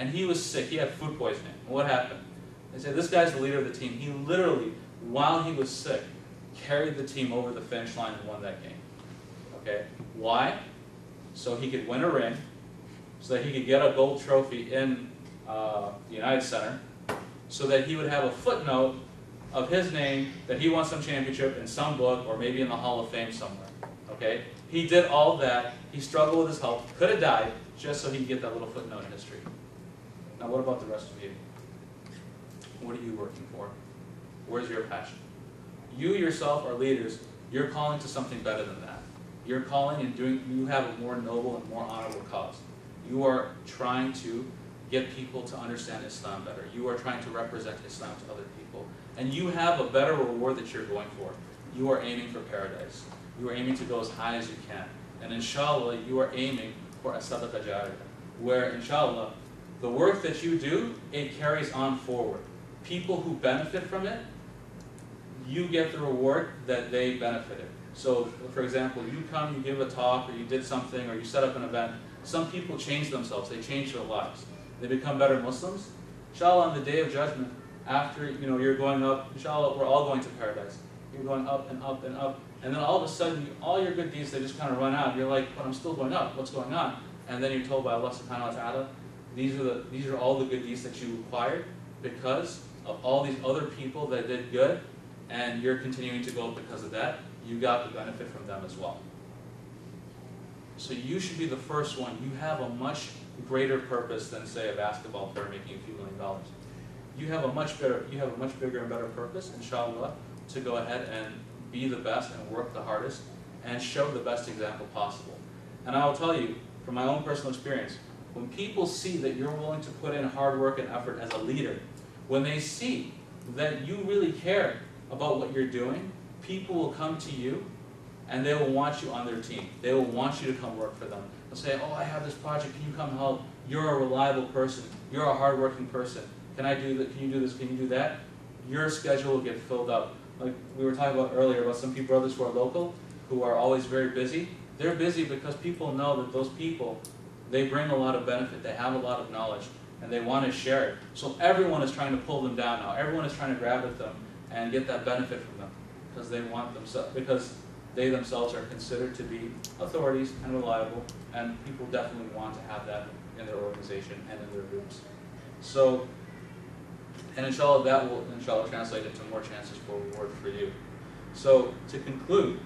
and he was sick. He had food poisoning. What happened? They said, this guy's the leader of the team. He literally, while he was sick, carried the team over the finish line and won that game. Okay? Why? So he could win a ring, so that he could get a gold trophy in the United Center, so that he would have a footnote of his name that he won some championship in some book or maybe in the Hall of Fame somewhere. Okay? He did all that. He struggled with his health, could have died, just so he could get that little footnote in history. Now what about the rest of you? What are you working for? Where's your passion? You yourself are leaders. You're calling to something better than that. You're calling and doing, you have a more noble and more honorable cause. You are trying to get people to understand Islam better. You are trying to represent Islam to other people. And you have a better reward that you're going for. You are aiming for paradise. You are aiming to go as high as you can. And inshallah, you are aiming for a sadaqah jariyah, where inshallah, the work that you do, it carries on forward. People who benefit from it, you get the reward that they benefited. So, for example, you come, you give a talk, or you did something, or you set up an event. Some people change themselves. They change their lives. They become better Muslims. Inshallah, on the Day of Judgment, after you're going up, inshallah, we're all going to paradise. You're going up and up and up. And then all of a sudden, all your good deeds, they just kind of run out. You're like, but I'm still going up. What's going on? And then you're told by Allah subhanahu wa ta'ala, these are all the good deeds that you acquired because of all these other people that did good, and you're continuing to go up because of that. You got the benefit from them as well. So you should be the first one. You have a much greater purpose than, say, a basketball player making a few $1 million. You have a much bigger and better purpose, inshallah, to go ahead and be the best and work the hardest and show the best example possible. And I will tell you, from my own personal experience, when people see that you're willing to put in hard work and effort as a leader, when they see that you really care about what you're doing, people will come to you and they will want you on their team. They will want you to come work for them. They'll say, oh, I have this project, can you come help? You're a reliable person. You're a hardworking person. Can I do that? Can you do this? Can you do that? Your schedule will get filled up. Like we were talking about earlier about some brothers who are local, who are always very busy. They're busy because people know that those people, they bring a lot of benefit. They have a lot of knowledge, and they want to share it. So everyone is trying to pull them down now. Everyone is trying to grab at them and get that benefit from them because they want themselves, because they themselves are considered to be authorities and reliable, and people definitely want to have that in their organization and in their groups. So, and inshallah, that will inshallah translate into more chances for reward for you. So, to conclude,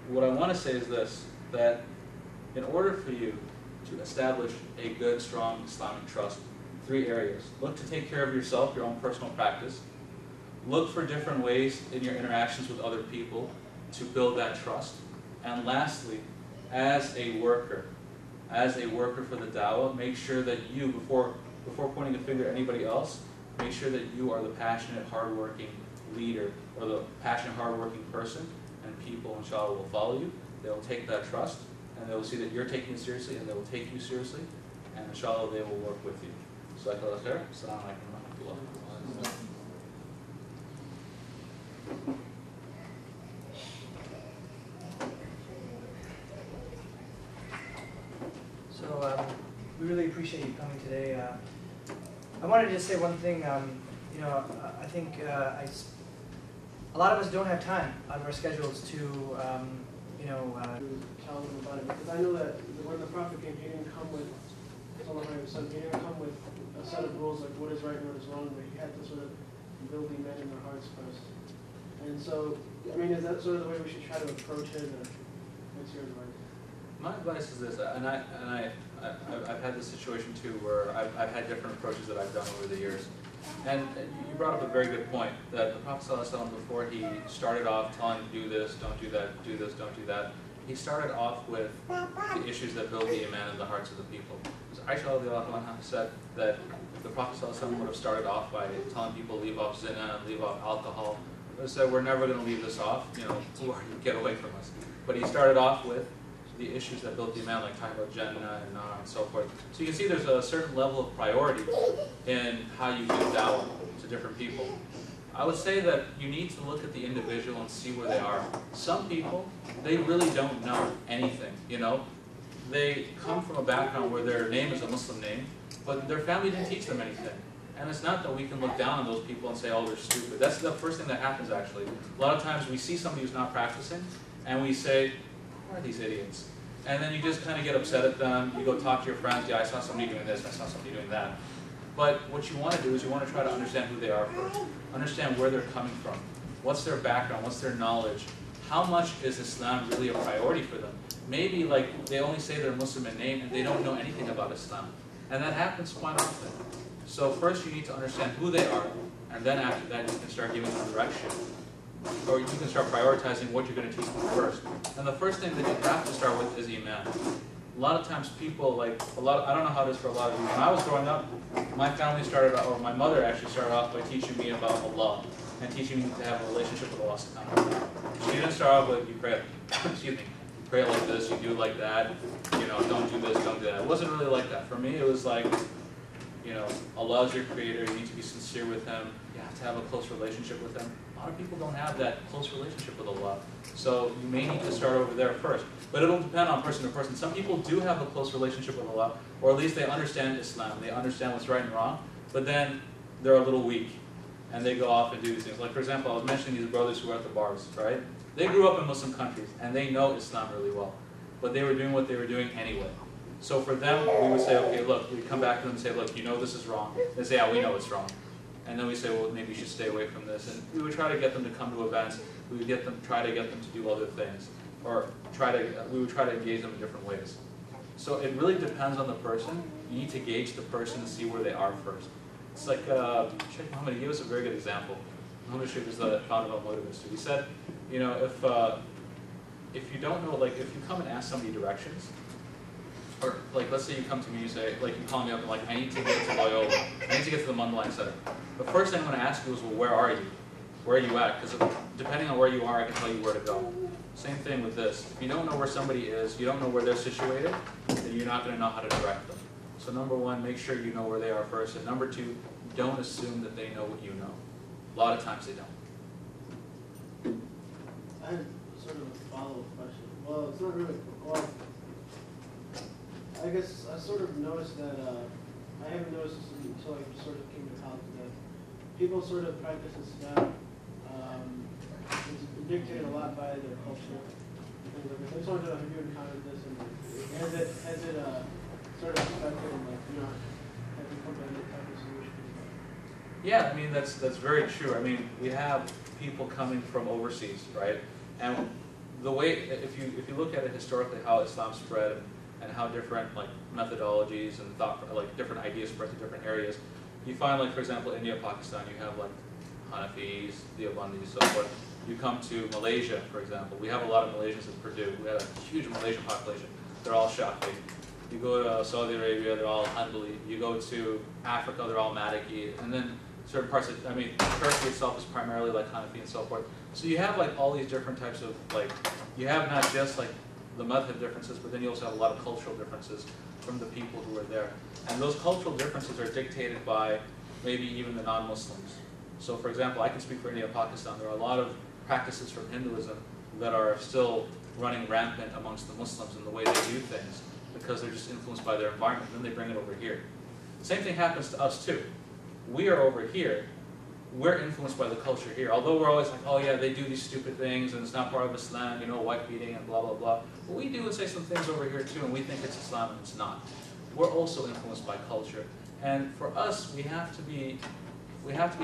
what I want to say is this, that in order for you to establish a good, strong Islamic trust, 3 areas. Look to take care of yourself, your own personal practice. Look for different ways in your interactions with other people to build that trust. And lastly, as a worker for the da'wah, make sure that you, before pointing a finger at anybody else, make sure that you are the passionate, hardworking leader, or the passionate, hardworking person, and people, inshallah, will follow you. They will take that trust, and they will see that you're taking it seriously, and they will take you seriously, and inshallah, they will work with you. So, Assalamu alaikum wa rahmatullah. So we really appreciate you coming today. I wanted to just say one thing. I think a lot of us don't have time out of our schedules to tell them about it, because I know that when the Prophet came, he didn't come with a set of rules like what is right and what is wrong, but he had to sort of build the men in their hearts first. And so, I mean, is that sort of the way we should try to approach it? Or what's your advice? My advice is this, and I've had this situation too, where I've had different approaches that I've done over the years. And you brought up a very good point, that the Prophet ﷺ, before he started off telling them, do this, don't do that, do this, don't do that, he started off with the issues that build the iman in the hearts of the people. Because Aisha radiallahu anha said that if the Prophet ﷺ would have started off by telling people leave off zina and leave off alcohol, they said, we're never going to leave this off, get away from us. But he started off with the issues that built the iman, like talking about Jannah and Nar and so forth. So you can see there's a certain level of priority in how you give da'wah to different people. I would say that you need to look at the individual and see where they are. Some people, they really don't know anything, they come from a background where their name is a Muslim name, but their family didn't teach them anything. And it's not that we can look down on those people and say, oh, they're stupid. That's the first thing that happens, actually. A lot of times we see somebody who's not practicing, and we say, who are these idiots? And then you just kind of get upset at them. You go talk to your friends, yeah, I saw somebody doing this, I saw somebody doing that. But what you want to do is you want to try to understand who they are first. Understand where they're coming from. What's their background? What's their knowledge? How much is Islam really a priority for them? Maybe like they only say they're Muslim in name and they don't know anything about Islam. And that happens quite often. So first you need to understand who they are, and then after that you can start giving them direction. Or you can start prioritizing what you're going to teach them first. And the first thing that you have to start with is Iman. A lot of times people, I don't know how it is for a lot of you. When I was growing up, my family started, or my mother actually started off by teaching me about Allah and teaching me to have a relationship with Allah subhanahu wa ta'ala. She didn't start off with, you pray, excuse me, you pray like this, you do it like that, you know, don't do this, don't do that. It wasn't really like that. For me, it was like, you know, Allah is your creator, you need to be sincere with Him, you have to have a close relationship with Him. A lot of people don't have that close relationship with Allah. So you may need to start over there first. But it'll depend on person to person. Some people do have a close relationship with Allah, or at least they understand Islam, they understand what's right and wrong, but then they're a little weak, and they go off and do these things. Like for example, I was mentioning these brothers who were at the bars, right? They grew up in Muslim countries, and they know Islam really well, but they were doing what they were doing anyway. So for them, we would say, okay, look, we come back to them and say, look, you know this is wrong. They say, yeah, we know it's wrong. And then we say, well, maybe you should stay away from this. And we would try to get them to come to events. We would try to get them to do other things. Or we would try to engage them in different ways. So it really depends on the person. You need to gauge the person and see where they are first. It's like, Siraaj Muhammad, he gave us a very good example. Muhammad Shaykh was the founder of Al-Motive Institute. He said, you know, if you don't know, like if you come and ask somebody directions, or like let's say you come to me and you say, like you call me up and like, I need to get to Loyola, I need to get to the Mundelein Center. The first thing I'm going to ask you is, well, where are you? Where are you at? Because depending on where you are, I can tell you where to go. Same thing with this. If you don't know where somebody is, you don't know where they're situated, then you're not going to know how to direct them. So number one, make sure you know where they are first. And number two, don't assume that they know what you know. A lot of times they don't. I had sort of a follow-up question. Well, it's not really, well, I guess I sort of noticed that, I haven't noticed this until I sort of came to college, that people sort of practice Islam. It's dictated a lot by their culture. I just wanted to know, have you encountered this, and has it sort of affected, and like, you know, have you come to any type of solution? Yeah, I mean, that's very true. I mean, we have people coming from overseas, right? And the way, if you look at it historically, how Islam spread and how different like methodologies and different ideas spread to different areas, you find like, for example, India, Pakistan, you have like Hanafis, Deobandis, so forth. You come to Malaysia, for example. We have a lot of Malaysians at Purdue. We have a huge Malaysian population. They're all Shafi'i. You go to Saudi Arabia, they're all Hanbali. You go to Africa, they're all Maliki. And then certain parts of, I mean, Turkey itself is primarily like Hanafi and so forth. So you have like all these different types of like, you have not just like the madhab differences, but then you also have a lot of cultural differences from the people who are there. And those cultural differences are dictated by maybe even the non-Muslims. So for example, I can speak for India and Pakistan. There are a lot of practices from Hinduism that are still running rampant amongst the Muslims in the way they do things because they're just influenced by their environment, and then they bring it over here. Same thing happens to us too. We are over here, we're influenced by the culture here. Although we're always like, oh yeah, they do these stupid things and it's not part of Islam, you know, wife beating and blah, blah, blah. But we do say some things over here too, and we think it's Islam and it's not. We're also influenced by culture. And for us, we have to be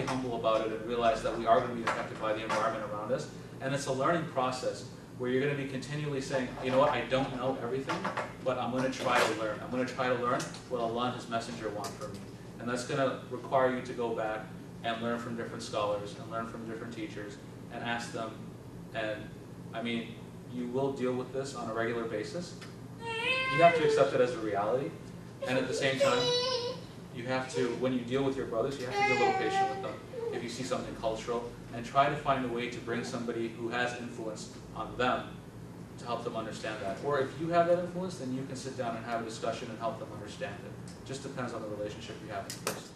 humble about it and realize that we are going to be affected by the environment around us. And it's a learning process where you're going to be continually saying, you know what, I don't know everything, but I'm going to try to learn. I'm going to try to learn what Allah and His Messenger want from me. And that's going to require you to go back and learn from different scholars and learn from different teachers and ask them. And I mean, you will deal with this on a regular basis. You have to accept it as a reality. And at the same time, you have to, when you deal with your brothers, you have to be a little patient with them if you see something cultural, and try to find a way to bring somebody who has influence on them to help them understand that. Or if you have that influence, then you can sit down and have a discussion and help them understand it. Just depends on the relationship you have first.